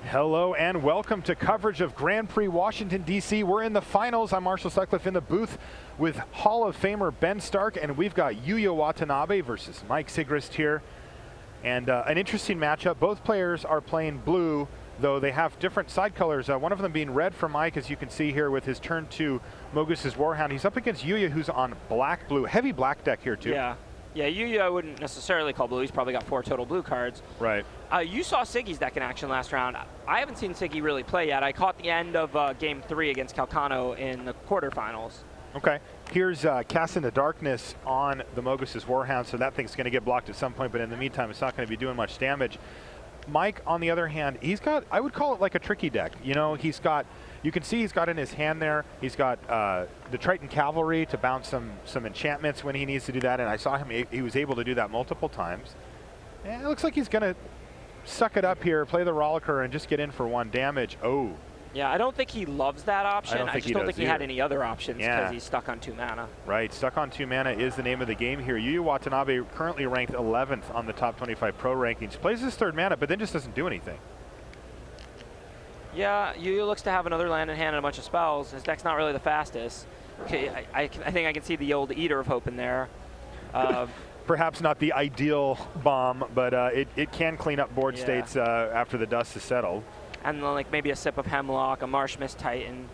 Hello and welcome to coverage of Grand Prix Washington, D.C. We're in the finals. I'm Marshall Sutcliffe in the booth with Hall of Famer Ben Stark, and we've got Yuya Watanabe versus Mike Sigrist here. And an interesting matchup. Both players are playing blue, though they have different side colors. One of them being red for Mike, as you can see here with his turn 2 Mogus's Warhound. He's up against Yuya, who's on black-blue. Heavy black deck here, too. Yeah, Yuya I wouldn't necessarily call blue. He's probably got 4 total blue cards. Right. You saw Siggy's deck in action last round. I haven't seen Siggy really play yet. I caught the end of Game 3 against Calcano in the quarterfinals. Okay. Here's Cast in the Darkness on the Mogus's Warhound, so that thing's going to get blocked at some point, but in the meantime, it's not going to be doing much damage. Mike, on the other hand, he's got, I would call it like a tricky deck. You know, he's got, you can see he's got in his hand there, he's got the Triton Cavalry to bounce some enchantments when he needs to do that, and I saw him, he was able to do that multiple times. And it looks like he's going to suck it up here, play the Rollicker, and just get in for 1 damage. Oh. Yeah, I don't think he loves that option. I just don't think he had any other options because he's stuck on 2 mana. Right, stuck on 2 mana is the name of the game here. Yuya Watanabe currently ranked 11th on the top 25 pro rankings. Plays his 3rd mana, but then just doesn't do anything. Yeah, Yuya looks to have another land in hand and a bunch of spells. His deck's not really the fastest. Okay, I think I can see the old Eater of Hope in there. Perhaps not the ideal bomb, but it can clean up board states after the dust is settled. And then like maybe a Sip of Hemlock, a Marsh Mist Titan.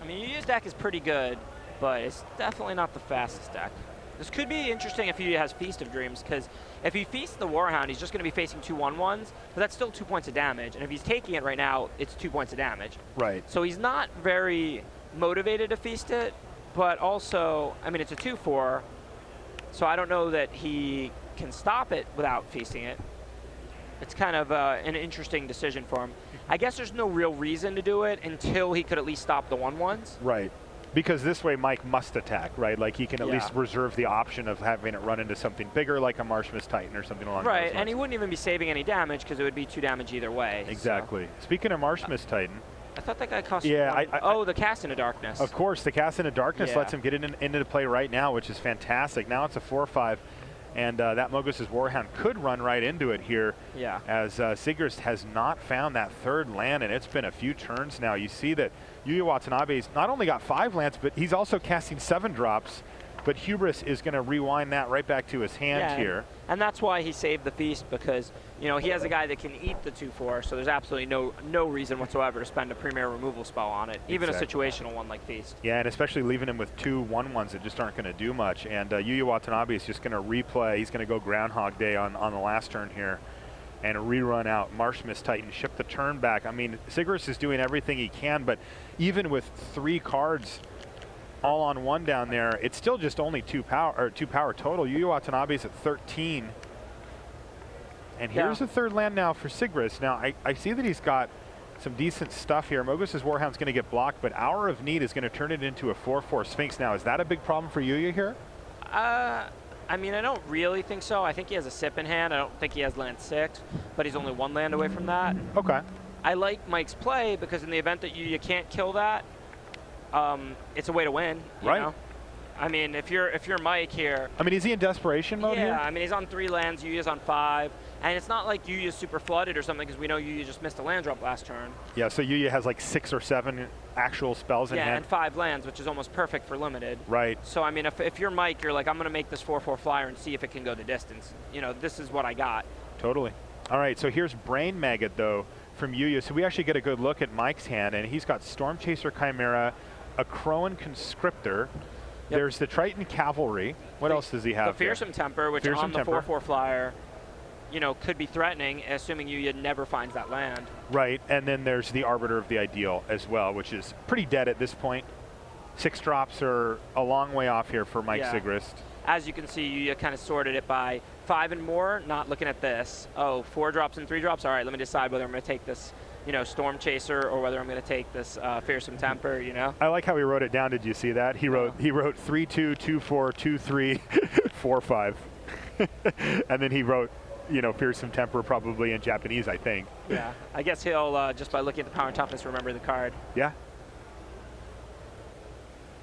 I mean, Yuya's deck is pretty good, but it's definitely not the fastest deck. This could be interesting if Yuya has Feast of Dreams, because if he feasts the Warhound, he's just going to be facing 2 1/1s, but that's still 2 points of damage. And if he's taking it right now, it's 2 points of damage. Right. So he's not very motivated to feast it, but also, I mean, it's a 2/4, so I don't know that he can stop it without feasting it. It's kind of an interesting decision for him. I guess there's no real reason to do it until he could at least stop the 1/1s. Right. Because this way Mike must attack, right? Like he can at least reserve the option of having it run into something bigger like a Marsh Mist Titan or something along those lines. Right, and he wouldn't even be saving any damage because it would be 2 damage either way. Exactly. So. Speaking of Marsh Mist Titan. I thought that guy cost the Cast into Darkness. Of course, the Cast into Darkness lets him get into play right now, which is fantastic. Now it's a 4/5. And that Mogus's Warhound could run right into it here, as Sigrist has not found that 3rd land, and it's been a few turns now. You see that Yuya Watanabe's not only got 5 lands, but he's also casting 7 drops, but Hubris is going to rewind that right back to his hand here. And that's why he saved the Feast, because you know he has a guy that can eat the 2/4, so there's absolutely no reason whatsoever to spend a premier removal spell on it, even a situational one like Feast. Yeah, and especially leaving him with 2 1/1s that just aren't going to do much. And Yuya Watanabe is just going to replay. He's going to go Groundhog Day on the last turn here and rerun out Marsh Mist Titan, ship the turn back. I mean, Sigrist is doing everything he can, but even with 3 cards all on 1 down there, it's still just only 2 power total. Yuya Watanabe's at 13. And here's the 3rd land now for Sigrist. Now, I see that he's got some decent stuff here. Mogus's Warhound's going to get blocked, but Hour of Need is going to turn it into a 4/4 Sphinx now. Is that a big problem for Yuya here? I mean, I don't really think so. I think he has a Sip in hand. I don't think he has land 6, but he's only 1 land away from that. Okay. I like Mike's play because in the event that you can't kill that, it's a way to win. You know? I mean, if you're Mike here. I mean, is he in desperation mode here? Yeah, I mean, he's on 3 lands, Yuya's on 5. And it's not like Yuya's super flooded or something, because we know Yuya just missed a land drop last turn. Yeah, so Yuya has like 6 or 7 actual spells in hand. Yeah, and 5 lands, which is almost perfect for limited. Right. So, I mean, if you're Mike, you're like, I'm going to make this 4/4 flyer and see if it can go the distance. You know, this is what I got. Totally. All right, so here's Brain Maggot, though, from Yuya. So we actually get a good look at Mike's hand, and he's got Storm Chaser Chimera, a Crowan Conscriptor. Yep. There's the Triton Cavalry. What else does he have? The Fearsome Temper, which on the 4/4 flyer, you know, could be threatening, assuming Yuya never finds that land. Right, and then there's the Arbiter of the Ideal as well, which is pretty dead at this point. 6 drops are a long way off here for Mike Sigrist. As you can see, Yuya kind of sorted it by 5 and more, not looking at this. Oh, 4 drops and 3 drops? All right, let me decide whether I'm going to take this, you know, Storm Chaser or whether I'm going to take this Fearsome Temper, you know? I like how he wrote it down. Did you see that? He wrote 3/2, 2/4, 2/3, 4/5. And then he wrote, you know, Fearsome Temper probably in Japanese, I think. Yeah, I guess he'll, just by looking at the power and toughness, remember the card. Yeah.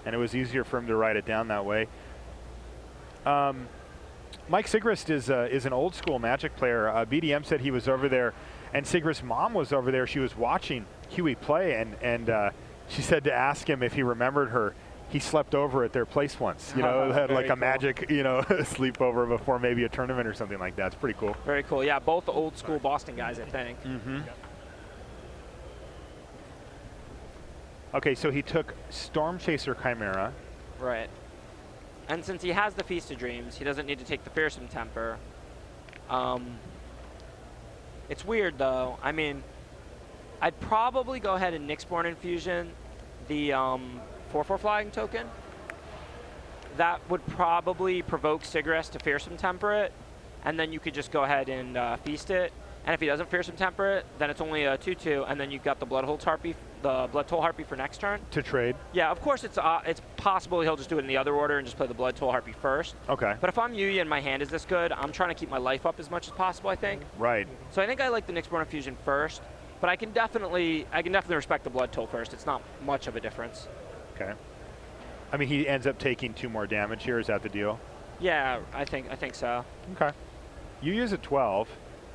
And it was easier for him to write it down that way. Mike Sigrist is an old school Magic player. BDM said he was over there And Sigrist's mom was over there. She was watching Huey play, and she said to ask him if he remembered her. He slept over at their place once, you know, had like a magic, you know, sleepover before maybe a tournament or something like that. It's pretty cool. Very cool. Yeah, both old school Boston guys, I think. Okay, so he took Storm Chaser Chimera. Right. And since he has the Feast of Dreams, he doesn't need to take the Fearsome Temper. It's weird, though. I mean, I'd probably go ahead and Nyxborn Infusion the 4/4 flying token. That would probably provoke Sigrist to Fearsome Temper it, and then you could just go ahead and feast it. And if he doesn't Fearsome Temper it, then it's only a 2/2, and then you've got the Blood Toll Harpy for next turn. To trade? Yeah, of course it's possible he'll just do it in the other order and just play the Blood Toll Harpy first. Okay. But if I'm Yuya and my hand is this good, I'm trying to keep my life up as much as possible, I think. Right. So I think I like the Nyxborn Infusion first, but I can definitely respect the Blood Toll first. It's not much of a difference. Okay. I mean, he ends up taking 2 more damage here. Is that the deal? Yeah, I think so. Okay. Yuya's at 12,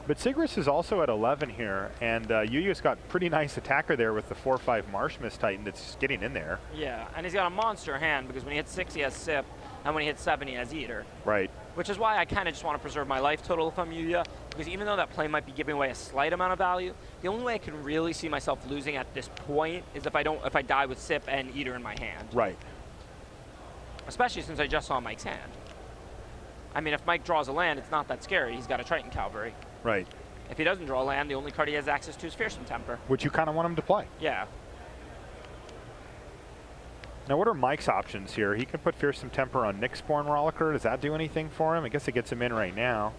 but Sigrist is also at 11 here, and Yuya's got pretty nice attacker there with the 4/5 Marsh Mist Titan that's just getting in there. Yeah, and he's got a monster hand because when he hits 6, he has Sip, and when he hits 7, he has Eater. Right. Which is why I kind of just want to preserve my life total if I'm Yuya, because even though that play might be giving away a slight amount of value, the only way I can really see myself losing at this point is if I die with Sip and Eater in my hand. Right. Especially since I just saw Mike's hand. I mean, if Mike draws a land, it's not that scary. He's got a Triton Cavalry. Right. If he doesn't draw a land, the only card he has access to is Fearsome Temper. Which you kind of want him to play. Yeah. Now, what are Mike's options here? He can put Fearsome Temper on Nyxborn Rollicker. Does that do anything for him? I guess it gets him in right now.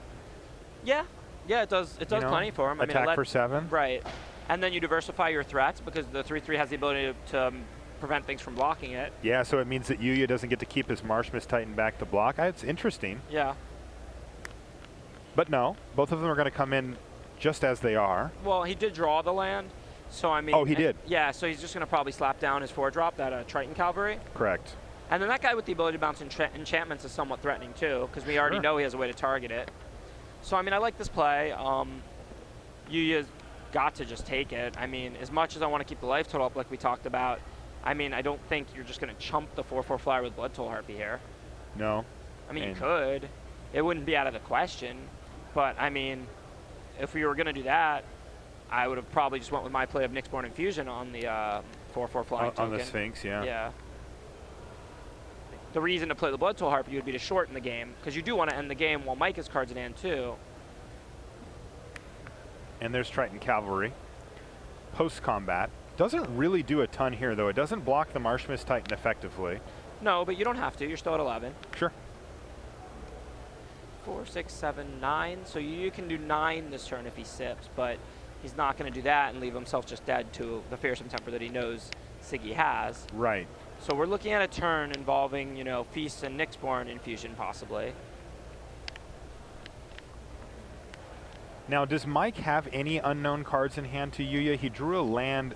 Yeah. Yeah, it does. It does plenty for him. Attack for 7. Right. And then you diversify your threats because the 3/3 has the ability to prevent things from blocking it. Yeah, so it means that Yuya doesn't get to keep his Marsh Mist Titan back to block. It's interesting. Yeah. But no, both of them are going to come in just as they are. Well, he did draw the land, so I mean... Oh, he did? Yeah, so he's just going to probably slap down his 4-drop, that Triton Cavalry. Correct. And then that guy with the ability to bounce enchantments is somewhat threatening too, because we already know he has a way to target it. So, I mean, I like this play. Yuya's got to just take it. I mean, as much as I want to keep the life total up like we talked about, I mean, I don't think you're just going to chump the 4/4 flyer with Blood Toll Harpy here. No. I mean, you could. It wouldn't be out of the question. But, I mean, if we were going to do that, I would have probably just went with my play of Nyxborn Infusion on the 4/4 flying token. On the Sphinx, yeah. Yeah. The reason to play the Blood Toll Harpy would be to shorten the game, because you do want to end the game while Mike has cards in hand, too. And there's Triton Cavalry. Post-combat. Doesn't really do a ton here, though. It doesn't block the Marsh Mist Titan effectively. No, but you don't have to. You're still at 11. Sure. 4, 6, 7, 9. So you can do 9 this turn if he sips, but he's not going to do that and leave himself just dead to the Fearsome Temper that he knows Siggy has. Right. So we're looking at a turn involving, you know, Feast and Nyxborn Infusion, possibly. Now, does Mike have any unknown cards in hand to Yuya? He drew a land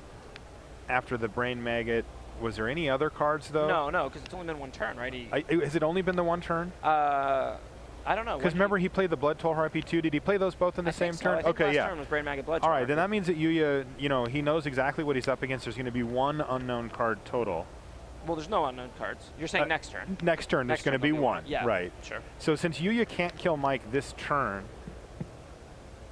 after the Brain Maggot. Was there any other cards, though? No, because it's only been one turn, right? Has it only been the one turn? I don't know. Because remember, he played the Blood Toll Harpy too. Did he play those both in the same turn? I think Okay, last turn was Brain Maggot Blood Toll All right, Harpy. then that means that Yuya, you know, he knows exactly what he's up against. There's going to be one unknown card total. Well, there's no unknown cards. You're saying next turn. Next turn, there's going to be one. Yeah, right. Sure. So since Yuya can't kill Mike this turn,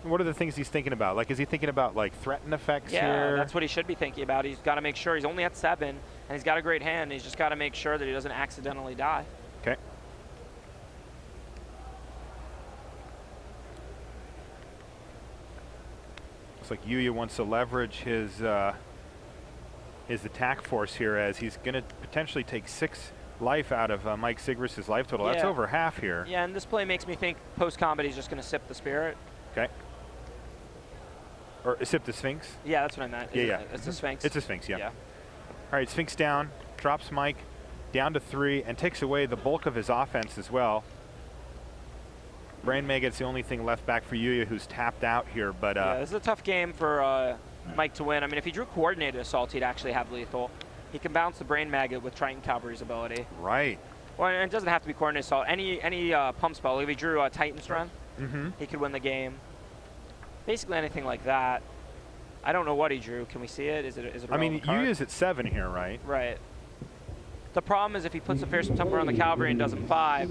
what are the things he's thinking about? Like, is he thinking about, like, threaten effects here? Yeah, that's what he should be thinking about. He's got to make sure he's only at 7, and he's got a great hand. He's just got to make sure that he doesn't accidentally die. Okay. Looks like Yuya wants to leverage his attack force here, as he's going to potentially take 6 life out of Mike Sigrist's life total. Yeah. That's over half here. Yeah, and this play makes me think post-combat he's just going to sip the Spirit. Okay. Or sip the Sphinx? Yeah, that's what I meant. Yeah. It's the Sphinx. It's a Sphinx, yeah. Yeah. All right, Sphinx down, drops Mike down to 3, and takes away the bulk of his offense as well. Brain Maggot's the only thing left back for Yuya, who's tapped out here. But yeah, this is a tough game for Mike to win. I mean, if he drew Coordinated Assault, he'd actually have lethal. He can bounce the Brain Maggot with Triton Cavalry's ability. Right. Well, and it doesn't have to be Coordinated Assault. Any pump spell. If he drew Titan Strength, he could win the game. basically anything like that. I don't know what he drew. Can we see it? Is it a I mean, relevant card? Yuya's at 7 here, right? Right. The problem is if he puts the fearsome temper on the cavalry and doesn't 5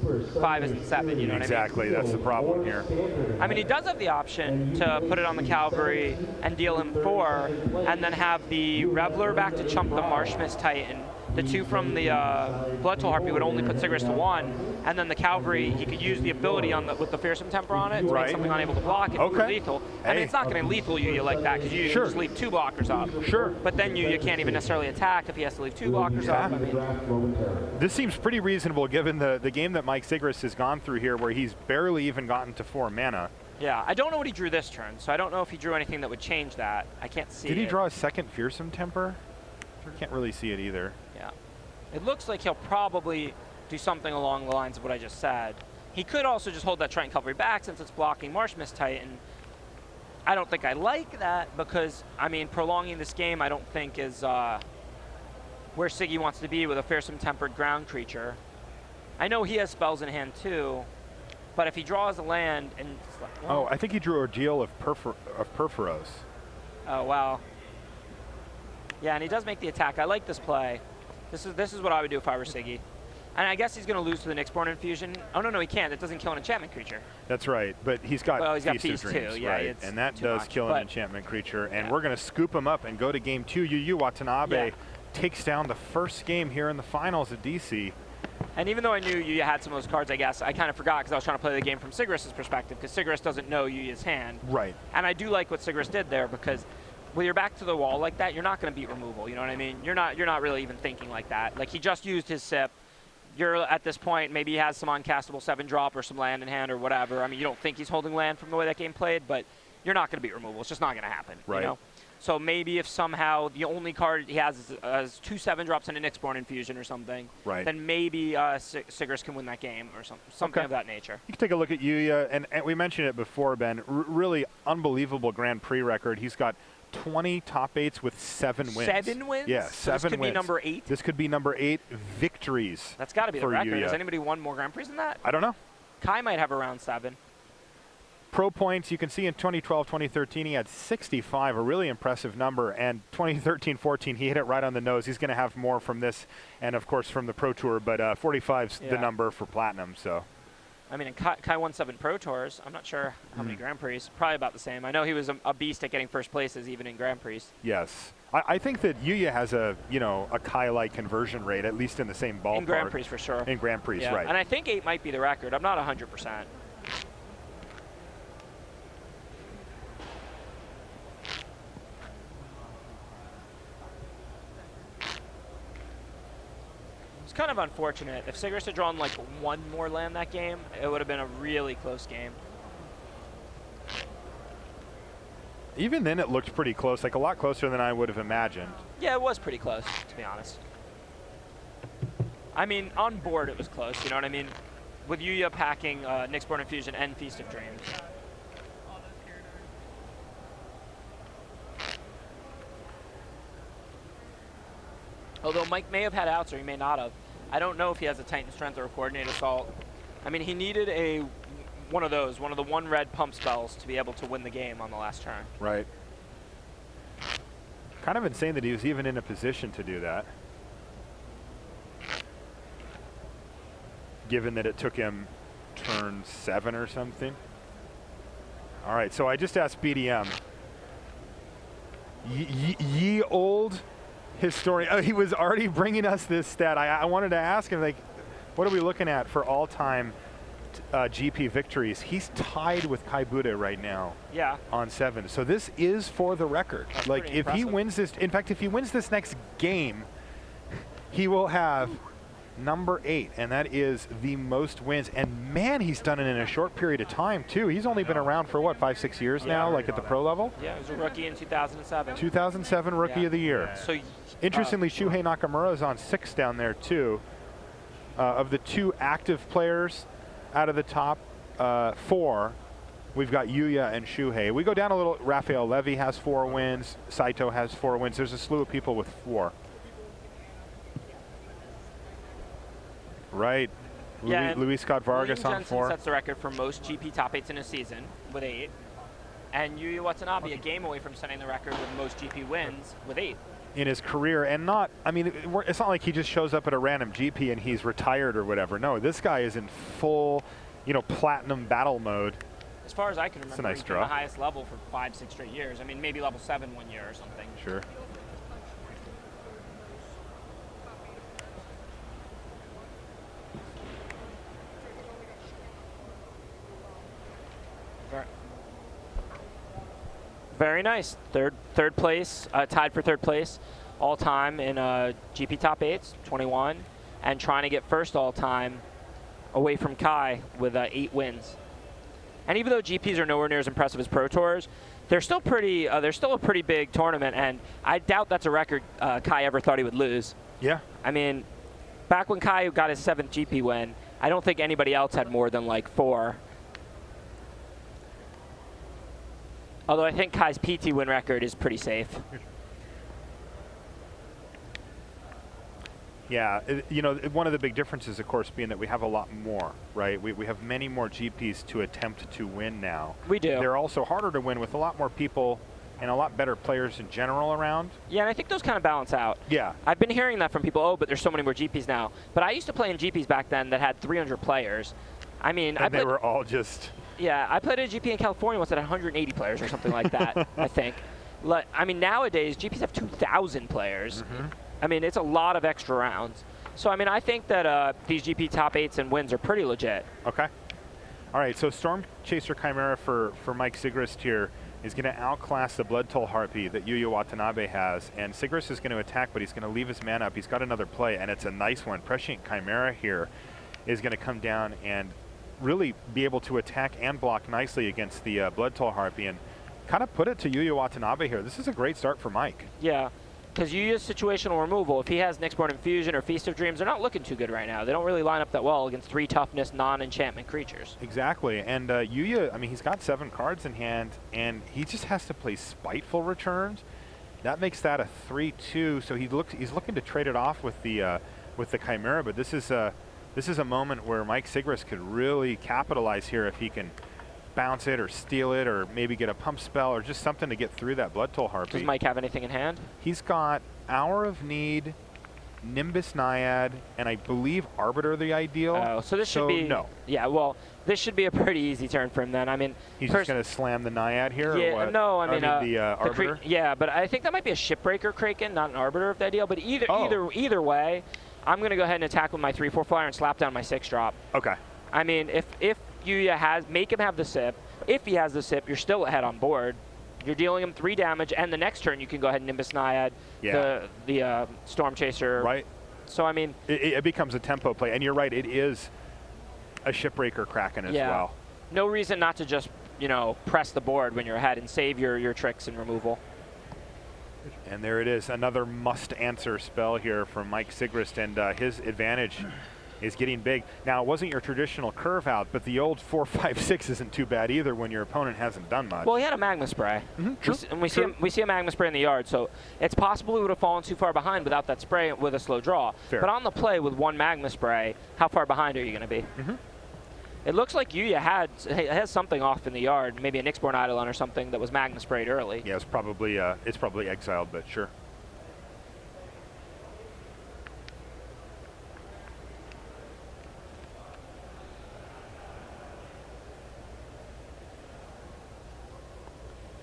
isn't 7, you know what I mean? Exactly, that's the problem here. I mean, he does have the option to put it on the cavalry and deal him 4, and then have the Reveler back to chump the Marshmist Titan. The 2 from the Bloodtoll Harpy would only put Sigrist to 1, and then the cavalry, he could use the ability on with the fearsome temper on it to make something unable to block it. Okay. Lethal. I mean, it's not going to lethal Yuya like that because you can just leave 2 blockers up. Sure. But then Yuya can't even necessarily attack if he has to leave 2 blockers up. I mean, this seems pretty reasonable given the game that Mike Sigrist has gone through here, where he's barely even gotten to 4 mana. yeah, I don't know what he drew this turn, so I don't know if he drew anything that would change that. I can't see it. Did he draw a second fearsome temper? I can't really see it either. Yeah. It looks like he'll probably do something along the lines of what I just said. He could also just hold that Triton Cavalry back since it's blocking Marshmist Titan. I don't think I like that because, I mean, prolonging this game I don't think is where Siggy wants to be with a fearsome tempered ground creature. I know he has spells in hand too, but if he draws a land and... Like, well, Oh, I think he drew Ordeal of Perforos. oh, wow. Yeah, and he does make the attack. I like this play. This is what I would do if I were Siggy. And I guess he's going to lose to the Nyxborn Infusion. Oh, no, he can't. It doesn't kill an enchantment creature. That's right, but he's got Feast of Dreams, too. Yeah, right? it's And that too does much, kill an enchantment creature. And yeah. we're going to scoop him up and go to game 2. Yu Watanabe Yeah. takes down the first game here in the finals at DC. And even though I knew Yuya had some of those cards, I guess, I kind of forgot because I was trying to play the game from Sigrist's perspective because Sigrist doesn't know Yuya's hand. Right. And I do like what Sigrist did there because when you're back to the wall like that, you're not going to beat removal, you know what I mean? You're not really even thinking like that. Like, he just used his SIP. You're at this point, maybe he has some uncastable 7-drop or some land in hand or whatever. I mean, you don't think he's holding land from the way that game played, but you're not going to beat removal. It's just not going to happen, right. You know? So maybe if somehow the only card he has is 2 7-drops and a Nyxborn Infusion or something, right. then maybe Sigrist can win that game or something of that nature. You can take a look at Yuya, and we mentioned it before, Ben. Really unbelievable Grand Prix record. He's got 20 top 8s with 7 wins. 7 wins? Yeah, so 7 this could wins. be number 8? This could be number 8 victories. That's got to be the record. Yuya. Has anybody won more Grand Prix than that? I don't know. Kai might have around 7. Pro points, you can see in 2012, 2013, he had 65, a really impressive number. And 2013-14, he hit it right on the nose. He's going to have more from this and, of course, from the Pro Tour. But 45's the number for Platinum. So, I mean, and Kai won 7 Pro Tours. I'm not sure how many Grand Prix. Probably about the same. I know he was a beast at getting first places even in Grand Prix. Yes. I think that Yuya has a Kai-like conversion rate, at least in the same ballpark. In Grand Prix, for sure. In Grand Prix, right. And I think 8 might be the record. I'm not 100%. It's kind of unfortunate. If Sigrist had drawn like 1 more land that game, it would have been a really close game. Even then, it looked pretty close, like a lot closer than I would have imagined. Yeah, it was pretty close, to be honest. I mean, on board it was close, you know what I mean? With Yuya packing Nyxborn Infusion and Feast of Dreams. Although Mike may have had outs or he may not have. I don't know if he has a Titan Strength or a Coordinate Assault. I mean, he needed one of the 1 red pump spells to be able to win the game on the last turn. Right. Kind of insane that he was even in a position to do that. Given that it took him turn 7 or something. All right, so I just asked BDM. Ye old historian. Oh, he was already bringing us this stat. I wanted to ask him, like, what are we looking at for all-time GP victories? He's tied with Kai Buda right now. Yeah. On 7. So this is for the record. That's like, pretty if he impressive. wins this, in fact, if he wins this next game, he will have number 8, and that is the most wins. And man, he's done it in a short period of time too. He's only been around for what, 5-6 years now, like at the pro level. Yeah, he was a rookie in 2007. 2007 Rookie of the Year. So, interestingly, Shuhei Nakamura is on 6 down there too. Of the 2 active players out of the top 4, we've got Yuya and Shuhei. We go down a little. Raphael Levy has 4 wins. Saito has 4 wins. There's a slew of people with 4. Right. Yeah, Luis Scott Vargas William on Jensen 4. sets the record for most GP top 8s in a season with 8. And Yuya Watanabe, a game away from setting the record with most GP wins with 8. In his career, and not, I mean, it's not like he just shows up at a random GP and he's retired or whatever. No, this guy is in full, you know, platinum battle mode. As far as I can remember, nice he's been draw. the highest level for 5, 6 straight years. I mean, maybe level 7 one year or something. Sure. Very nice. Third place, tied for third place all time in GP top 8s, 21, and trying to get first all time away from Kai with 8 wins. And even though GPs are nowhere near as impressive as Pro Tours, they're still pretty. They're still a pretty big tournament, and I doubt that's a record Kai ever thought he would lose. Yeah. I mean, back when Kai got his 7th GP win, I don't think anybody else had more than like 4. Although I think Kai's PT win record is pretty safe. Yeah, you know, one of the big differences, of course, being that we have a lot more, right? We have many more GPs to attempt to win now. We do. They're also harder to win with a lot more people and a lot better players in general around. Yeah, and I think those kind of balance out. Yeah. I've been hearing that from people, oh, but there's so many more GPs now. But I used to play in GPs back then that had 300 players. I mean, And they were all just... Yeah, I played a GP in California once that had 180 players or something like that, I think. I mean, nowadays, GPs have 2,000 players. Mm-hmm. I mean, it's a lot of extra rounds. So, I mean, I think that these GP top 8s and wins are pretty legit. Okay. All right, so Storm Chaser Chimera for Mike Sigrist here is going to outclass the Blood Toll Harpy that Yuya Watanabe has. And Sigrist is going to attack, but he's going to leave his man up. He's got another play, and it's a nice one. Prescient Chimera here is going to come down and really be able to attack and block nicely against the Blood Toll Harpy and kind of put it to Yuya Watanabe here. This is a great start for Mike. Yeah, because Yuya's situational removal, if he has Nyxborn Infusion or Feast of Dreams, they're not looking too good right now. They don't really line up that well against 3 toughness, non-enchantment creatures. Exactly, and Yuya, I mean, he's got 7 cards in hand, and he just has to play Spiteful Returns. That makes that a 3-2, so he's looking to trade it off with the Chimera, but this is a moment where Mike Sigrist could really capitalize here if he can bounce it or steal it or maybe get a pump spell or just something to get through that Blood Toll Harpy. Does Mike have anything in hand? He's got Hour of Need, Nimbus Naiad, and I believe Arbiter the Ideal. Oh, so this should be... No. Yeah, well, this should be a pretty easy turn for him then. I mean... He's just going to slam the Naiad here? Yeah, or what? no, I mean the Arbiter? Yeah, but I think that might be a Shipbreaker Kraken, not an Arbiter of the Ideal, but either way, I'm going to go ahead and attack with my 3/4 flyer and slap down my 6-drop. Okay. I mean, if Yuya make him have the sip. If he has the sip, you're still ahead on board. You're dealing him 3 damage, and the next turn you can go ahead and Nimbus Naiad, the Storm Chaser. Right. So, I mean... It becomes a tempo play, and you're right, it is a Shipbreaker Kraken as well. No reason not to just, you know, press the board when you're ahead and save your tricks and removal. And there it is, another must-answer spell here from Mike Sigrist, and his advantage is getting big. Now, it wasn't your traditional curve out, but the old 4-5-6 isn't too bad either when your opponent hasn't done much. Well, he had a Magma Spray. Mm-hmm. True. And we see a Magma Spray in the yard, so it's possible we would have fallen too far behind without that spray with a slow draw. Fair. But on the play with 1 Magma Spray, how far behind are you going to be? Mm-hmm. It looks like Yuya has something off in the yard, maybe a Nyxborn Eidolon or something that was Magma Sprayed early. Yeah, it's probably exiled, but sure.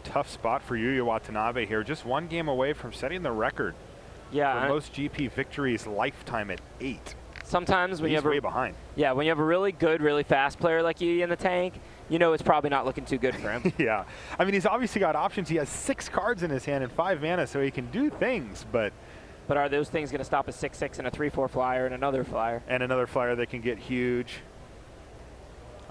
Tough spot for Yuya Watanabe here. Just 1 game away from setting the record for most GP victories lifetime at 8. Sometimes when you have way behind. Yeah, when you have a really good, really fast player like Yuya in the tank, you know it's probably not looking too good for him. Yeah. I mean, he's obviously got options. He has 6 cards in his hand and 5 mana, so he can do things, but... But are those things going to stop a 6/6 and a 3/4 flyer and another flyer? And another flyer that can get huge.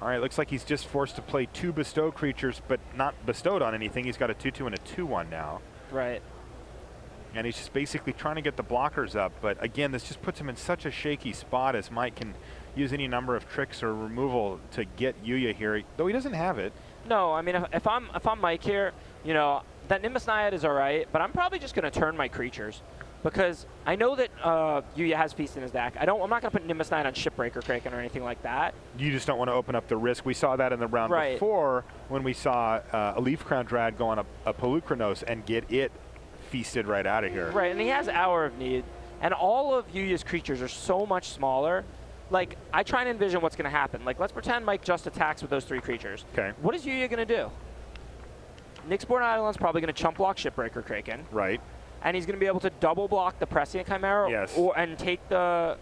All right, looks like he's just forced to play 2 bestow creatures, but not bestowed on anything. He's got a 2/2 and a 2/1 now. Right. And he's just basically trying to get the blockers up. But again, this just puts him in such a shaky spot as Mike can use any number of tricks or removal to get Yuya here, though he doesn't have it. No, I mean, if I'm Mike here, you know, that Nimbus Naiad is all right, but I'm probably just going to turn my creatures. because I know that Yuya has Feast in his deck. I'm not going to put Nimbus Knight on Shipbreaker Kraken or anything like that. You just don't want to open up the risk. We saw that in the round before when we saw a Leaf Crown Drad go on a Pelucranos and get it feasted right out of here. Right, and he has Hour of Need, and all of Yuya's creatures are so much smaller. Like, I try and envision what's going to happen. Like, let's pretend Mike just attacks with those 3 creatures. Okay. What is Yuya going to do? Nyxborn Eidolon's probably going to chump block Shipbreaker Kraken. Right. And he's going to be able to double block the Prescient Chimera and take the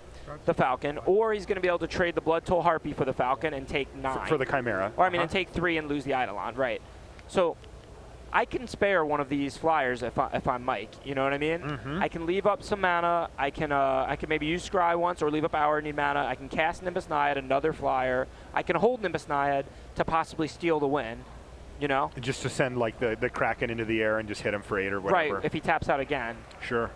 Falcon, or he's going to be able to trade the Blood Toll Harpy for the Falcon and take 9. For the Chimera. Or, I mean, and take 3 and lose the Eidolon, right. So, I can spare one of these flyers if I'm Mike, you know what I mean? Mm-hmm. I can leave up some mana, I can maybe use Scry once or leave up Hour Need mana, I can cast Nimbus Naiad, another flyer, I can hold Nimbus Naiad to possibly steal the win. You know? Just to send like the Kraken into the air and just hit him for 8 or whatever. Right, if he taps out again. Sure.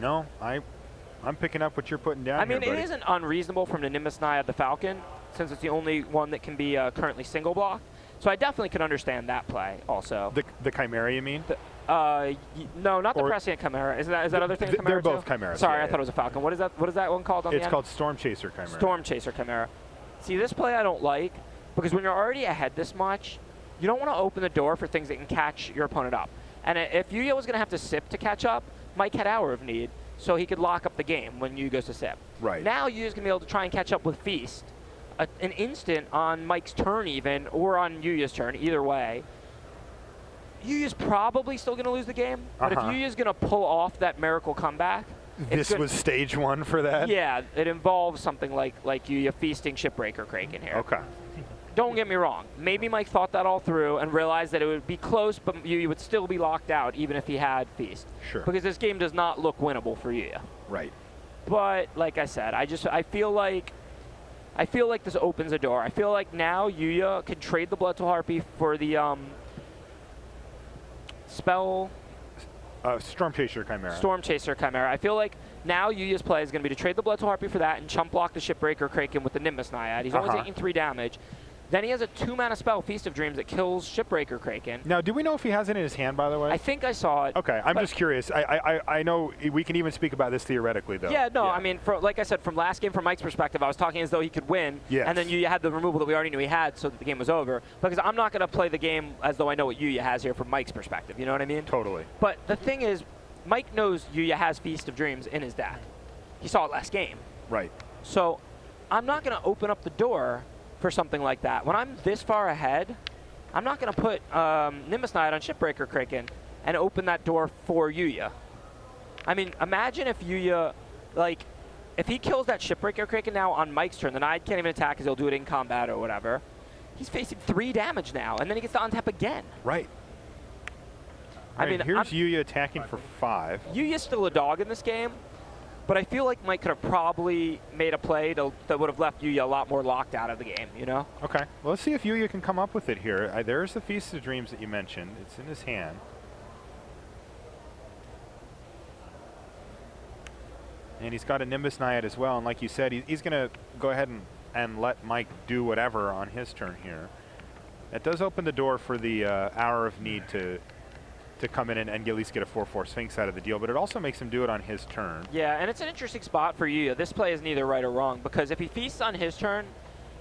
No, I'm picking up what you're putting down. I mean, here, it isn't unreasonable from the Nimbus Naiad the Falcon, since it's the only one that can be currently single block. So I definitely can understand that play also. The Chimera, you mean? No, not the Prescient Chimera. Is that other thing? Chimera they're both too? Chimeras. Sorry, yeah, I thought it was a Falcon. What is that one called on the end? It's called Storm Chaser Chimera. Storm Chaser Chimera. See, this play I don't like, because when you're already ahead this much, you don't want to open the door for things that can catch your opponent up. And if Yuya was going to have to sip to catch up, Mike had Hour of Need, so he could lock up the game when Yuya goes to sip. Right. Now Yuya's going to be able to try and catch up with Feast, an instant on Mike's turn even, or on Yuya's turn, either way. Yuya's probably still going to lose the game, but if Yuya's going to pull off that miracle comeback, this was stage 1 for that? Yeah, it involves something like Yuya feasting Shipbreaker Kraken here. Okay. Don't get me wrong. Maybe Mike thought that all through and realized that it would be close, but Yuya would still be locked out even if he had Feast. Sure. Because this game does not look winnable for Yuya. Right. But like I said, I feel like this opens a door. I feel like now Yuya can trade the Blood Toll Harpy for the spell. Storm Chaser Chimera. Storm Chaser Chimera. I feel like now Yuya's play is going to be to trade the Blood Toll Harpy for that and chump block the Shipbreaker Kraken with the Nimbus Naiad. He's only taking 3 damage. Then he has a 2-mana spell, Feast of Dreams, that kills Shipbreaker Kraken. Now, do we know if he has it in his hand, by the way? I think I saw it. Okay, I'm just curious. I know we can even speak about this theoretically, though. Yeah, no, I mean, like I said, from last game, from Mike's perspective, I was talking as though he could win, and then Yuya had the removal that we already knew he had, so that the game was over. Because I'm not going to play the game as though I know what Yuya has here from Mike's perspective, you know what I mean? Totally. But the thing is, Mike knows Yuya has Feast of Dreams in his deck. He saw it last game. Right. So I'm not going to open up the door for something like that. When I'm this far ahead, I'm not going to put Nimbus Knight on Shipbreaker Kraken and open that door for Yuya. I mean, imagine if Yuya, like, if he kills that Shipbreaker Kraken now on Mike's turn, then I can't even attack because he'll do it in combat or whatever. He's facing 3 damage now, and then he gets to untap again. Right. I mean, here's Yuya attacking for 5. Yuya's still a dog in this game, but I feel like Mike could have probably made a play that would have left Yuya a lot more locked out of the game, you know? Okay. Well, let's see if Yuya can come up with it here. There's the Feast of Dreams that you mentioned. It's in his hand. And he's got a Nimbus Naiad as well. And like you said, he's going to go ahead and let Mike do whatever on his turn here. That does open the door for the Hour of Need to come in and at least get a 4/4 Sphinx out of the deal, but it also makes him do it on his turn. Yeah, and it's an interesting spot for Yuya. This play is neither right or wrong, because if he feasts on his turn,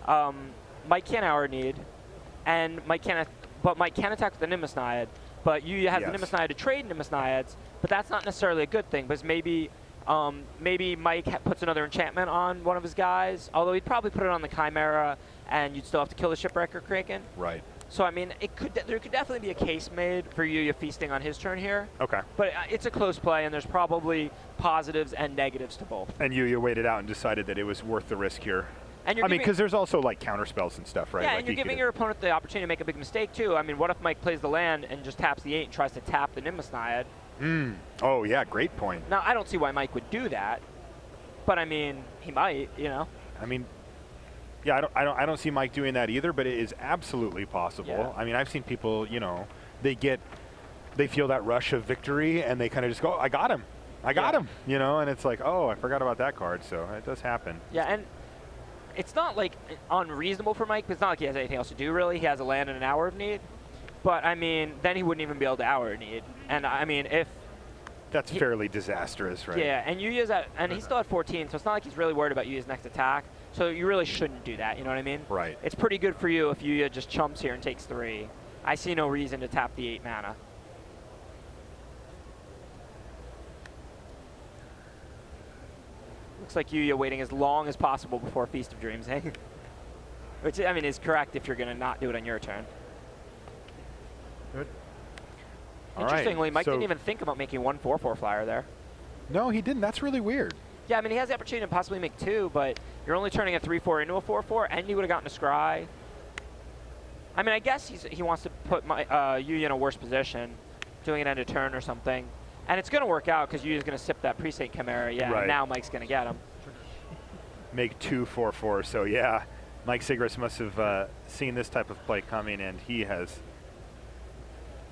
Mike can't Hour Need, and Mike can attack with the Nimbus Naiad, but Yuya has the Nimbus Naiad to trade Nimbus Naiads, but that's not necessarily a good thing, because maybe Mike puts another enchantment on one of his guys, although he'd probably put it on the Chimera, and you'd still have to kill the Shipbreaker Kraken. Right. So, I mean, there could definitely be a case made for Yuya feasting on his turn here. Okay. But it's a close play, and there's probably positives and negatives to both. And Yuya waited out and decided that it was worth the risk here. And I mean, because there's also, like, counterspells and stuff, right? Yeah, like and you're giving your opponent the opportunity to make a big mistake, too. I mean, what if Mike plays the land and just taps the 8 and tries to tap the Nimbus Naiad? Oh, yeah, great point. Now, I don't see why Mike would do that, but, I mean, he might, you know? I mean, yeah, I don't see Mike doing that either, but it is absolutely possible. Yeah. I mean, I've seen people, you know, they feel that rush of victory, and they kind of just go, I got him, you know, and it's like, oh, I forgot about that card, so it does happen. Yeah, and it's not, like, unreasonable for Mike, but it's not like he has anything else to do, really. He has a land and an Hour of Need. But, I mean, then he wouldn't even be able to hour need. And, I mean, if... That's fairly disastrous, right? Yeah, and Yuya's at... And he's still at 14, so it's not like he's really worried about Yuya's next attack. So you really shouldn't do that, you know what I mean? Right. It's pretty good for you if Yuya just chumps here and takes 3. I see no reason to tap the 8 mana. Looks like Yuya waiting as long as possible before Feast of Dreams, eh? Which, I mean, is correct if you're going to not do it on your turn. Good. Interestingly, Mike so didn't even think about making 1 4/4 flyer there. No, he didn't. That's really weird. Yeah, I mean, he has the opportunity to possibly make 2, but you're only turning a 3/4 into a 4/4, and he would have gotten a scry. I mean, I guess he wants to put Yuya in a worse position, doing it end of turn or something. And it's going to work out because Yuya's going to sip that Pre-Saint Chimera. Yeah, right. Now Mike's going to get him. Make 2 4/4. So, yeah, Mike Sigrist must have seen this type of play coming, and he has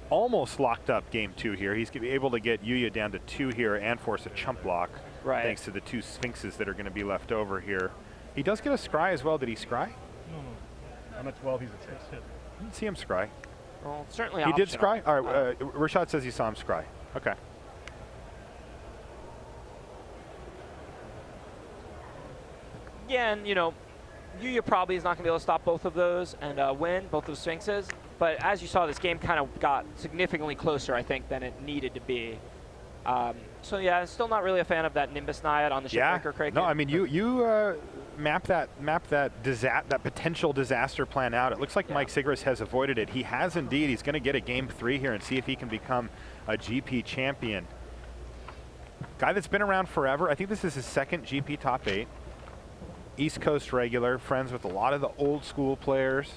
almost locked up game 2 here. He's going to be able to get Yuya down to 2 here and force a chump block, right, thanks to the 2 Sphinxes that are going to be left over here. He does get a scry as well. Did he scry? No. I'm at 12, he's at 6. I didn't see him scry. Well, certainly He did optional. scry? All right, Rashad says he saw him scry. Okay. Yeah, and, you know, Yuya probably is not going to be able to stop both of those and win both those Sphinxes. But as you saw, this game kind of got significantly closer, I think, than it needed to be. So yeah, still not really a fan of that Nimbus Naiad on the Shipbreaker Kraken. No, I mean you map that potential disaster plan out. It looks like Mike Sigrist has avoided it. He has indeed. He's going to get a game 3 here and see if he can become a GP champion. Guy that's been around forever. I think this is his 2nd GP top 8. East Coast regular, friends with a lot of the old school players.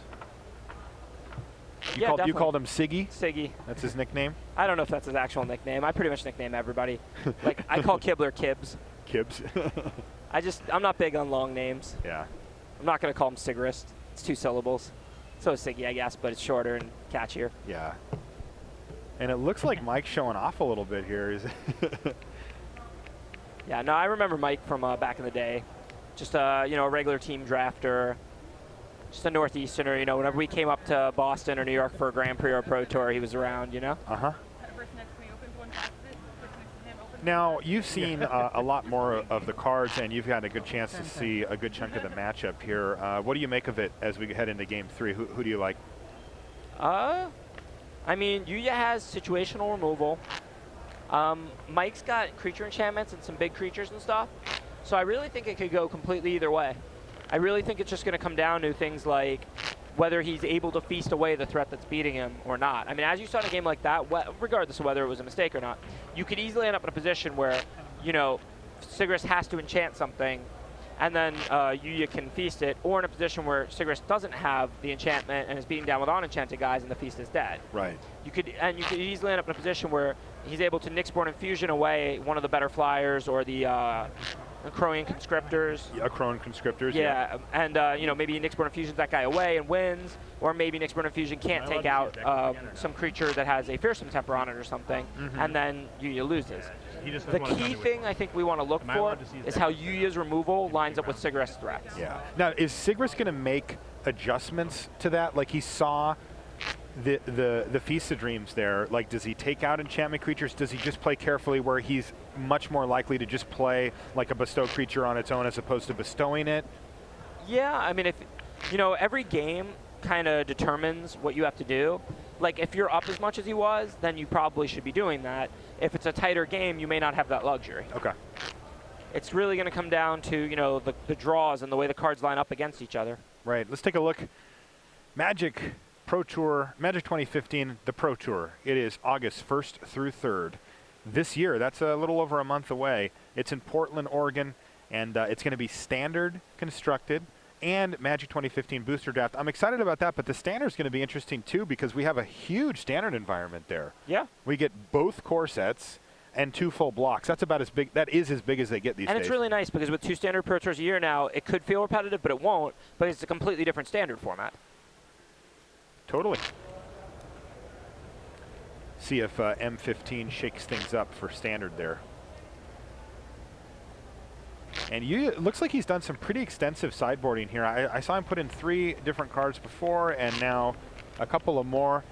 You called him Siggy? Siggy. That's his nickname? I don't know if that's his actual nickname. I pretty much nickname everybody. Like, I call Kibler Kibs. Kibs. I'm not big on long names. Yeah. I'm not going to call him Sigrist. It's 2 syllables. So is Siggy, I guess, but it's shorter and catchier. Yeah. And it looks like Mike's showing off a little bit here. Yeah, no, I remember Mike from back in the day. Just, you know, a regular team drafter. Just a Northeasterner, you know, whenever we came up to Boston or New York for a Grand Prix or a Pro Tour, he was around, you know? Uh-huh. Now, you've seen a lot more of the cards, and you've had a good chance to see a good chunk of the matchup here. What do you make of it as we head into Game 3? Who do you like? I mean, Yuya has situational removal. Mike's got creature enchantments and some big creatures and stuff. So I really think it could go completely either way. I really think it's just going to come down to things like whether he's able to feast away the threat that's beating him or not. I mean, as you saw in a game like that, regardless of whether it was a mistake or not, you could easily end up in a position where, you know, Sigrist has to enchant something, and then Yuya can feast it, or in a position where Sigrist doesn't have the enchantment and is beating down with unenchanted guys and the feast is dead. Right. You could easily end up in a position where he's able to Nyxborn Infusion away one of the better flyers or the Crowan Conscriptors. Yeah, Crowan Conscriptors, yeah. And, you know, maybe Nyxborn Infusions that guy away and wins, or maybe Nyxborn Infusion can't take out some creature that has a Fearsome Temper on it or something, and then Yuya loses. The key thing I think we want to look for is how Yuya's removal lines up with Sigrist's threats. Yeah. Now, is Sigrist going to make adjustments to that? Like he saw the Feast of Dreams there. Like, does he take out enchantment creatures? Does he just play carefully where he's much more likely to just play like a bestow creature on its own as opposed to bestowing it? Yeah, I mean, if you know, every game kind of determines what you have to do. Like, if you're up as much as he was, then you probably should be doing that. If it's a tighter game, you may not have that luxury. Okay. It's really going to come down to, you know, the draws and the way the cards line up against each other. Right. Let's take a look. Magic Pro Tour, Magic 2015, the Pro Tour. It is August 1st through 3rd. This year, that's a little over a month away. It's in Portland, Oregon, and it's going to be standard constructed and Magic 2015 booster draft. I'm excited about that, but the standard is going to be interesting too because we have a huge standard environment there. Yeah. We get both core sets and 2 full blocks. That's about as big. That is as big as they get these days. And it's really nice because with 2 standard Pro Tours a year now, it could feel repetitive, but it won't. But it's a completely different standard format. Totally. See if M15 shakes things up for standard there. And it looks like he's done some pretty extensive sideboarding here. I saw him put in 3 different cards before, and now a couple of more.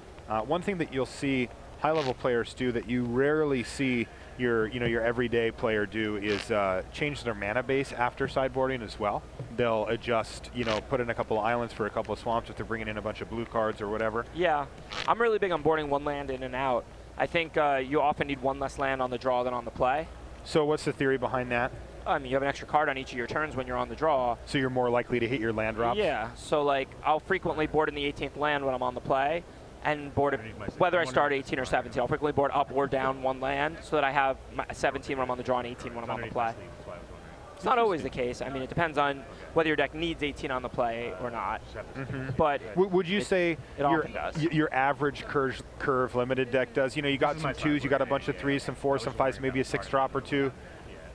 One thing that you'll see high-level players do that you rarely see your everyday player do is change their mana base after sideboarding as well. They'll adjust, put in a couple of islands for a couple of swamps if they're bringing in a bunch of blue cards or whatever. Yeah, I'm really big on boarding one land in and out. I think you often need one less land on the draw than on the play. So what's the theory behind that? I mean, you have an extra card on each of your turns when you're on the draw. So you're more likely to hit your land drops? Yeah, so like I'll frequently board in the 18th land when I'm on the play, and board it, whether I start 18 or 17. I'll frequently board up or down one land so that I have 17 when I'm on the draw and 18 when I'm on the play. It's not always the case. I mean, it depends on whether your deck needs 18 on the play or not. But would you say often does. your average curve limited deck does? You got some 2s, you got a bunch of 3s, some 4s, some 5s, maybe a 6-drop or 2.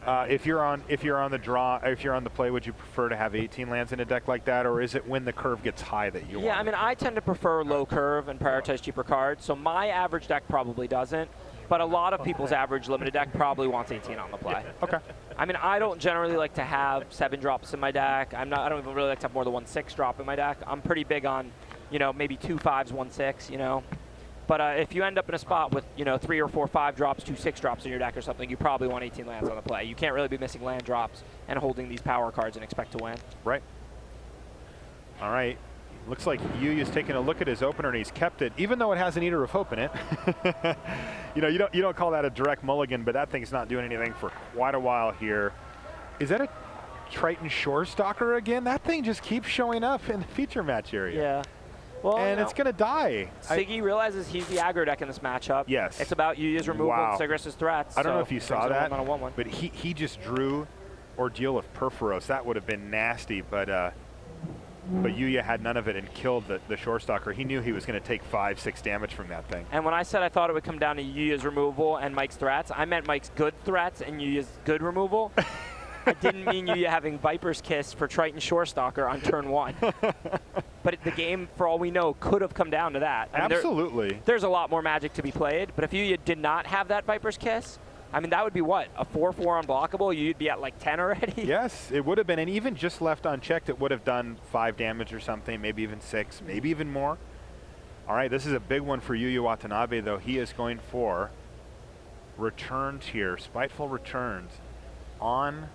If you're on the draw, if you're on the play, would you prefer to have 18 lands in a deck like that, or is it when the curve gets high that you want? Yeah, I mean, I tend to prefer low curve and prioritize cheaper cards, so my average deck probably doesn't, but a lot of people's average limited deck probably wants 18 on the play. Okay. I mean, I don't generally like to have 7 drops in my deck. I don't even really like to have more than 1 6-drop in my deck. I'm pretty big on, maybe 2 5s, 1 6, But if you end up in a spot with, 3 or 4 5-drops, 2 6-drops in your deck or something, you probably want 18 lands on the play. You can't really be missing land drops and holding these power cards and expect to win. Right. All right. Looks like Yuya's taking a look at his opener and he's kept it, even though it has an Eater of Hope in it. you don't call that a direct mulligan, but that thing's not doing anything for quite a while here. Is that a Triton Shore Stalker again? That thing just keeps showing up in the feature match area. Yeah. Well, and it's going to die. Siggy realizes he's the aggro deck in this matchup. Yes. It's about Yuya's removal and Sigrist's threats. I don't know if you saw that, on a 1/1. but he just drew Ordeal of Perforos. That would have been nasty, but Yuya had none of it and killed the Shore Stalker. He knew he was going to take 5-6 damage from that thing. And when I said I thought it would come down to Yuya's removal and Mike's threats, I meant Mike's good threats and Yuya's good removal. I didn't mean Yuya having Viper's Kiss for Triton Shore Stalker on turn 1. But the game, for all we know, could have come down to that. I mean, Absolutely. There's a lot more Magic to be played, but if Yuya did not have that Viper's Kiss, I mean, that would be what? A 4/4 unblockable? You'd be at like 10 already? Yes, it would have been. And even just left unchecked, it would have done 5 damage or something, maybe even 6, maybe even more. All right, this is a big one for Yuya Watanabe, though. He is going for returns here, spiteful returns on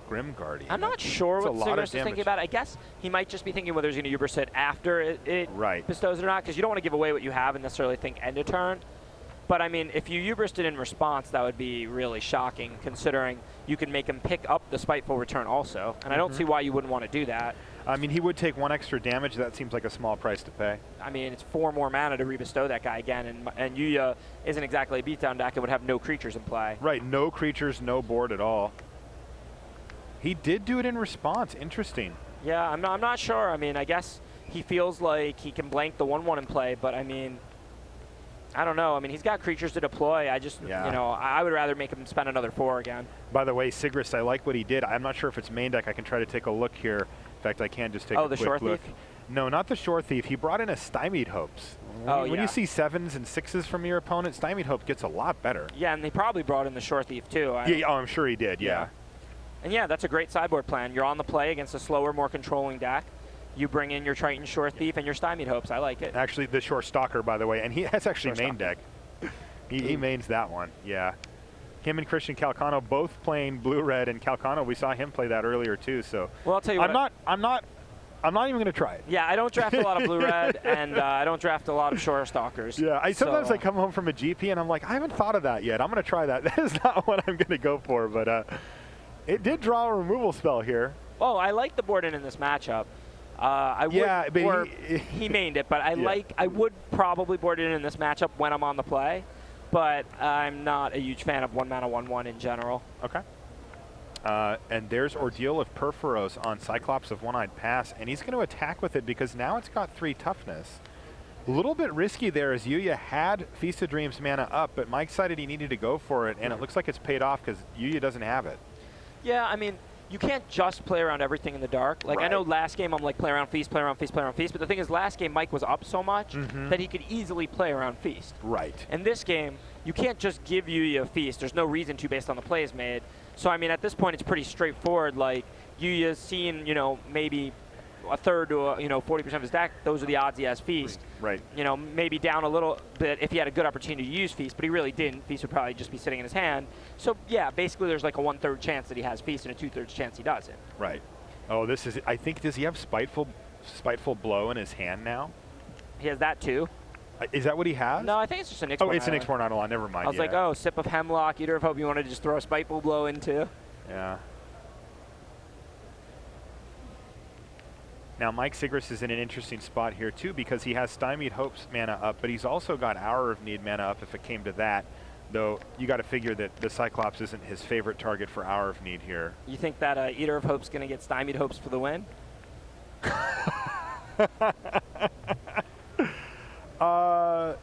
Grim Guardian. I'm not sure what Sigrist is damage. thinking about. I guess he might just be thinking whether he's going to Ubersit after it Right. bestows it or not, because you don't want to give away what you have and necessarily think end of turn. But I mean, if you Ubristed in response, that would be really shocking, considering you can make him pick up the spiteful return also. And I don't see why you wouldn't want to do that. I mean, he would take 1 extra damage. That seems like a small price to pay. I mean, it's 4 more mana to rebestow that guy again, and Yuya isn't exactly a beatdown deck and would have no creatures in play. Right, no creatures, no board at all. He did do it in response. Interesting. Yeah, I'm not sure. I mean, I guess he feels like he can blank the 1/1 in play, but I mean, I don't know. I mean, he's got creatures to deploy. I just, I would rather make him spend another 4 again. By the way, Sigrist, I like what he did. I'm not sure if it's main deck. I can try to take a look here. In fact, I can just take a quick Shore look. Thief? No, not the Shore Thief. He brought in a Stymied Hopes. When you see 7s and 6s from your opponent, Stymied Hope gets a lot better. Yeah, and they probably brought in the Shore Thief too. I'm sure he did, yeah. And yeah, that's a great sideboard plan. You're on the play against a slower, more controlling deck. You bring in your Triton Shore Thief and your Stymied Hopes. I like it. Actually, the Shore Stalker, by the way, and that's actually main deck. He mains that one, yeah. Him and Christian Calcano both playing blue-red, and Calcano, we saw him play that earlier too. So well, I'll tell you what. I'm not even going to try it. Yeah, I don't draft a lot of blue-red, and I don't draft a lot of Shore Stalkers. Yeah, sometimes I come home from a GP and I'm like, I haven't thought of that yet. I'm going to try that. That is not what I'm going to go for, but it did draw a removal spell here. Oh, I like the board in this matchup. He mained it, but I would probably board it in this matchup when I'm on the play, but I'm not a huge fan of 1 mana 1/1 in general. Okay. And there's Ordeal of Perforos on Cyclops of One-Eyed Pass, and he's going to attack with it because now it's got 3 toughness. A little bit risky there as Yuya had Feast of Dreams mana up, but Mike decided he needed to go for it, and it looks like it's paid off because Yuya doesn't have it. Yeah, I mean, you can't just play around everything in the dark. Like, I know last game I'm like, play around Feast, play around Feast, play around Feast, but the thing is, last game Mike was up so much that he could easily play around Feast. Right. In this game, you can't just give Yuya a Feast. There's no reason to based on the plays made. So, I mean, at this point, it's pretty straightforward. Like, Yuya's seen, maybe a third to 40% of his deck, those are the odds he has Feast. Right. Maybe down a little bit if he had a good opportunity to use Feast, but he really didn't. Feast would probably just be sitting in his hand. So yeah, basically there's like a 1/3 chance that he has Feast and a 2/3 chance he doesn't. Right. Oh, this is. I think, does he have spiteful Blow in his hand now? He has that too. Is that what he has? No, I think it's just an Ixborn. Oh, it's an Ixborn Eidolon. Never mind. I was like, oh, Sip of Hemlock, Eater of Hope. You wanted to just throw a Spiteful Blow into? Yeah. Now, Mike Sigrist is in an interesting spot here, too, because he has Stymied Hope's mana up, but he's also got Hour of Need mana up if it came to that, though you got to figure that the Cyclops isn't his favorite target for Hour of Need here. You think that Eater of Hope's going to get Stymied Hopes for the win?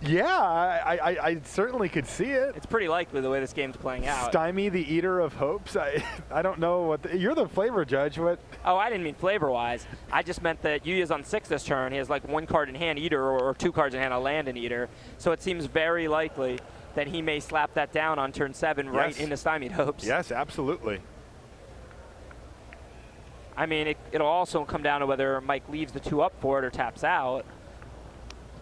Yeah, I certainly could see it. It's pretty likely the way this game's playing out. Stymie the Eater of Hopes? I don't know what... you're the flavor judge. What? Oh, I didn't mean flavor-wise. I just meant that Yuya's on 6 this turn. He has like 1 card in hand Eater or 2 cards in hand a land in Eater. So it seems very likely that he may slap that down on turn 7 right into Stymied Hopes. Yes, absolutely. I mean, it'll also come down to whether Mike leaves the 2 up for it or taps out.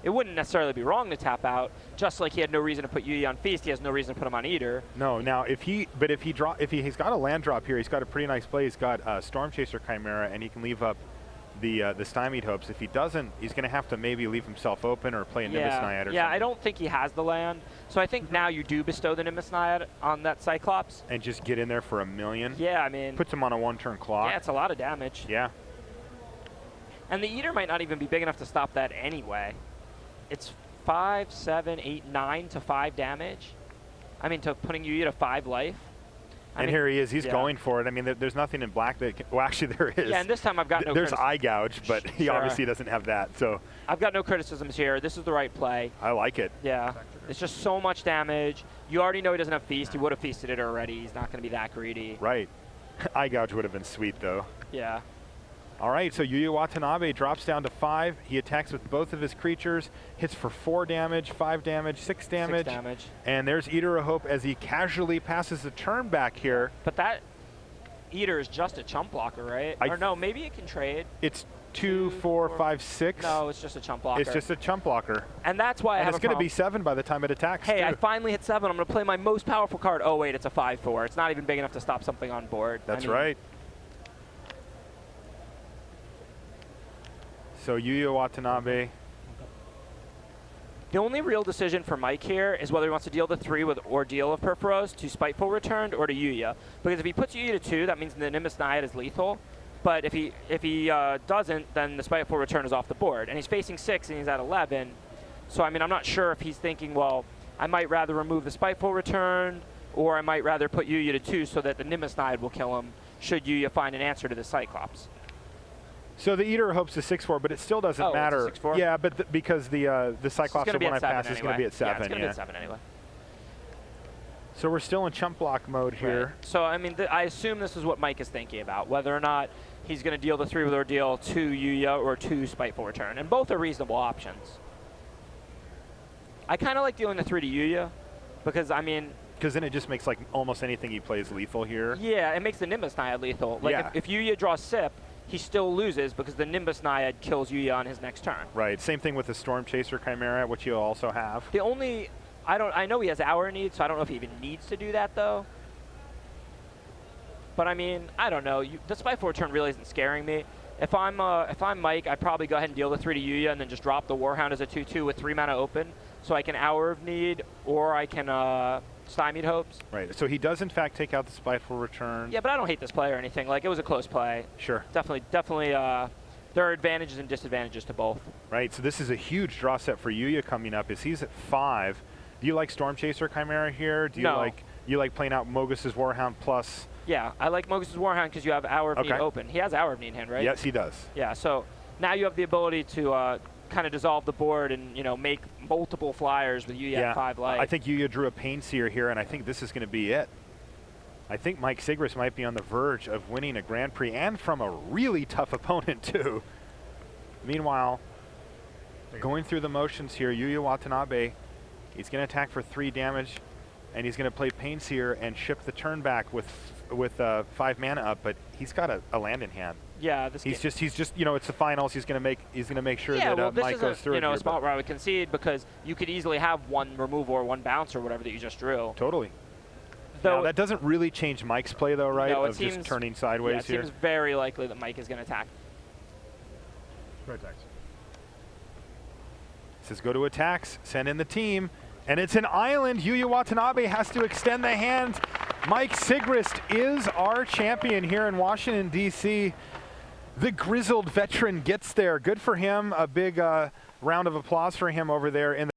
It wouldn't necessarily be wrong to tap out, just like he had no reason to put Yuya on Feast, he has no reason to put him on Eater. No, now if he's got a land drop here, he's got a pretty nice play. He's got Storm Chaser Chimera, and he can leave up the Stymied Hopes. If he doesn't, he's going to have to maybe leave himself open or play a Nimbus Naiad or yeah, something. I don't think he has the land, so I think now you do bestow the Nimbus Naiad on that Cyclops. And just get in there for $1 million. Yeah, I mean... Puts him on a 1-turn clock. Yeah, it's a lot of damage. Yeah. And the Eater might not even be big enough to stop that anyway. It's 5, 7, 8, 9 to 5 damage. I mean, to putting Yuya to 5 life. And here he is. He's going for it. I mean, there's nothing in black that can... Well, actually, there is. Yeah, and this time I've got no There's Eye Gouge, but he obviously doesn't have that. So I've got no criticisms here. This is the right play. I like it. Yeah. It's just so much damage. You already know he doesn't have Feast. He would have feasted it already. He's not going to be that greedy. Right. Eye Gouge would have been sweet, though. Yeah. All right, so Yuya Watanabe drops down to 5. He attacks with both of his creatures, hits for 4 damage, 5 damage, 6 damage. 6 damage. And there's Eater of Hope as he casually passes the turn back here. But that Eater is just a chump blocker, right? Or no, maybe it can trade. It's 2, 4, 5, 6. No, it's just a chump blocker. It's just a chump blocker. And that's why I have it's going to be 7 by the time it attacks. Hey, too. I finally hit 7. I'm going to play my most powerful card. Oh, wait, it's a 5/4. It's not even big enough to stop something on board. That's right. So Yuya Watanabe. The only real decision for Mike here is whether he wants to deal the 3 with Ordeal of Purphoros to Spiteful Returned or to Yuya. Because if he puts Yuya to 2, that means the Nimbus Naiad is lethal. But if he doesn't, then the Spiteful Return is off the board. And he's facing 6 and he's at 11. So, I mean, I'm not sure if he's thinking, well, I might rather remove the Spiteful Return or I might rather put Yuya to 2 so that the Nimbus Naiad will kill him should Yuya find an answer to the Cyclops. So the Eater hopes a 6/4, but it still doesn't matter. It's a 6/4? Yeah, but because the Cyclops of when I pass is going to be at 7. Yeah, it's going to be at 7 anyway. So we're still in chump block mode here. Right. So, I mean, I assume this is what Mike is thinking about, whether or not he's going to deal the 3 with Ordeal to Yuya or to Spiteful Return. And both are reasonable options. I kind of like dealing the 3 to Yuya because, I mean... Because then it just makes like almost anything he plays lethal here. Yeah, it makes the Nimbus Naiad lethal. Like, if Yuya draws Sip, he still loses because the Nimbus Naiad kills Yuya on his next turn. Right. Same thing with the Storm Chaser Chimera, which you also have. The only... I know he has Hour Need, so I don't know if he even needs to do that, though. But, I mean, I don't know. The Spiteful Return really isn't scaring me. If I'm Mike, I'd probably go ahead and deal the 3 to Yuya and then just drop the Warhound as a 2/2 with 3 mana open. So I can Hour of Need or I can Stymied Hopes. Right. So he does, in fact, take out the Spiteful Return. Yeah, but I don't hate this play or anything. Like, it was a close play. Sure. Definitely, there are advantages and disadvantages to both. Right. So this is a huge draw set for Yuya coming up. As he's at 5. Do you like Storm Chaser Chimera here? Do you like playing out Mogus's Warhound plus? Yeah, I like Mogus's Warhound because you have Hour of Need open. He has Hour of Need in hand, right? Yes, he does. Yeah, so now you have the ability to kind of dissolve the board and, you know, make multiple flyers with Yuya at 5 life. I think Yuya drew a Pain Seer here, and I think this is going to be it. I think Mike Sigrist might be on the verge of winning a Grand Prix, and from a really tough opponent, too. Meanwhile, going through the motions here, Yuya Watanabe, he's going to attack for 3 damage, and he's going to play Pain Seer and ship the turn back with 5 mana up, but he's got a land in hand. Yeah, this He's just, you know, it's the finals. He's gonna make sure yeah, that well, this Mike is goes through you it know, here, a spot but- where I would concede because you could easily have one remove or one bounce or whatever that you just drew. Totally. Though Now, that doesn't really change Mike's play, though, right? No, it of seems, just turning yeah, sideways it here. seems very likely that Mike is going to attack. Great attacks. Says go to attacks, send in the team, and it's an island. Yuya Watanabe has to extend the hand. Mike Sigrist is our champion here in Washington, D.C. The grizzled veteran gets there. Good for him. A big round of applause for him over there in the